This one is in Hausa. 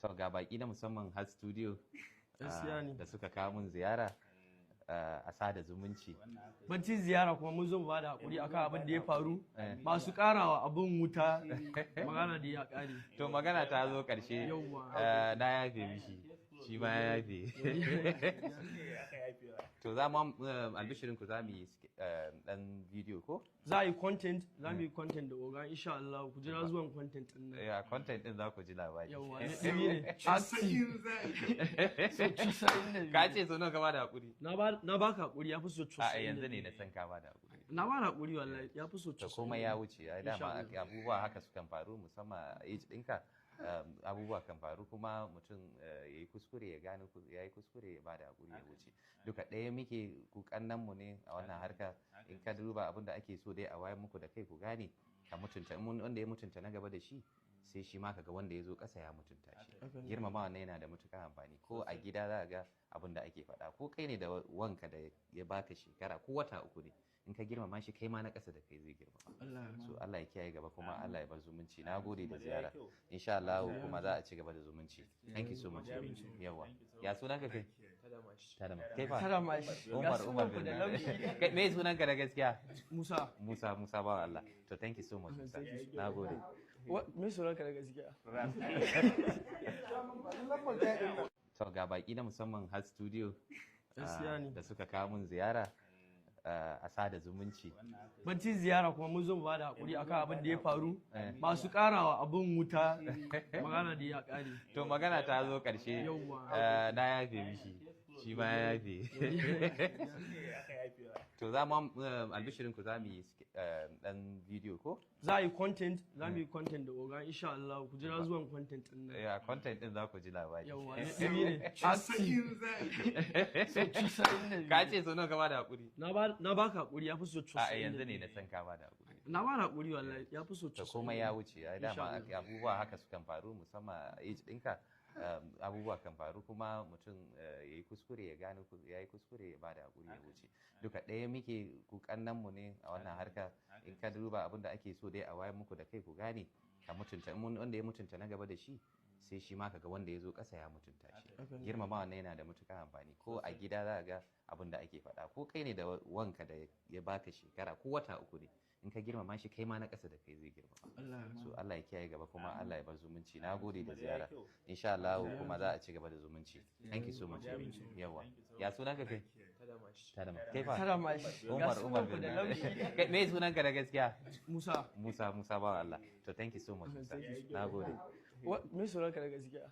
To ga baki na musamman har studio Gaskiya ne. da suka kawo mun ziyara a sada zumunci. Bacci ziyara kuma mun zo mu bada hakuri akan abin da ya faru. Masu karawa abin wuta magana da ya kare. To magana ta zo karshe. Yawwa. Na yafe mishi. Shi ma ya yafe. To za mu albishirin ku za mu yi dan video ko? Za a yi content, za mu yi content da oga insha Allah ku jira zuwan content din nan. Ya content din za ku ji labari. Yawwa ne ne. Ka ce so nawa ka bada hakuri? Na baka hakuri ya fi so cusa. A yanzu ne na san ka bada hakuri. Na bada hakuri wallahi ya fi so To cusa. komai ya wuce. Ai dama abubuwa haka sukan faru musamman age ɗinka. Abubuwa kan faru kuma mutum ya yi kuskure ya gane ya yi kuskure ya bada hakuri ya wuce duka ɗaya muke kukannan mu ne a wannan harka in ka duba abin da ake so dai a wayar muku da kai ku gane ka mutunta wanda ya mutunta na gaba da shi sai shi ma kaga wanda ya zo ƙasa ya mutunta shi girmama wannan yana da matuƙar amfani ko a gida za ga abin da ake faɗa ko kai ne da wanka da ya baka shekara ko wata uku ne in ka girmama shi kai ma na ƙasa da kai zai girmama so Allah ya kiyaye gaba kuma Allah ya bar zumunci na gode da ziyara insha Allah kuma za a ci gaba da zumunci thank you so much yawa ya sunan ka kai Tadama kai fa Tadamashi. Umar kai me sunan ka da gaskiya Musa. Musa ba Allah to thank you so much Musa na gode Me sunan ka da gaskiya? to ga baki na musamman har studio Gaskiya ne. da suka kawo mun ziyara a sada zumunci. Bacci ziyara kuma mun zo mu bada hakuri akan abin da ya faru. Masu karawa abin wuta magana da ya kare. To magana ta zo karshe. Yawwa. Na yafe mishi. Shi ma ya yafe. To za mu albishirin ku za mu yi dan video ko? Za a yi content, za mu yi content da oga insha Allah ku jira zuwan content din nan. Ya content din za ku ji labari. Yawwa ne ne. Ka ce so nawa ka bada hakuri? Na baka hakuri ya fi so cusa. A yanzu ne na san ka bada hakuri. Na bada hakuri wallahi ya fi so To cusa. komai ya wuce ai dama abubuwa haka sukan faru musamman age ɗinka. Abubuwa kan faru kuma mutum ya yi kuskure ya gane ya yi kuskure ya bada hakuri ya wuce duka ɗaya muke kukannan mu ne a wannan harka in ka duba abin da ake so dai a wayar muku da kai ku gane ka mutunta wanda ya mutunta na gaba da shi sai shi ma kaga wanda ya zo ƙasa ya mutunta shi girmama wannan yana da matuƙar amfani ko a gida za ga abin da ake faɗa ko kai ne da wanka da ya baka shekara ko wata uku ne in ka girmama shi kai ma na ƙasa da kai zai girmama so Allah ya kiyaye gaba kuma Allah ya bar zumunci na gode da ziyara insha Allah kuma za a ci gaba da zumunci thank you so much yawa ya sunan ka kai Tadama kai fa Tadamashi. Umar kai me sunan ka da gaskiya Musa. Musa ba Allah to thank you so much Musa na gode Me sunan ka da gaskiya?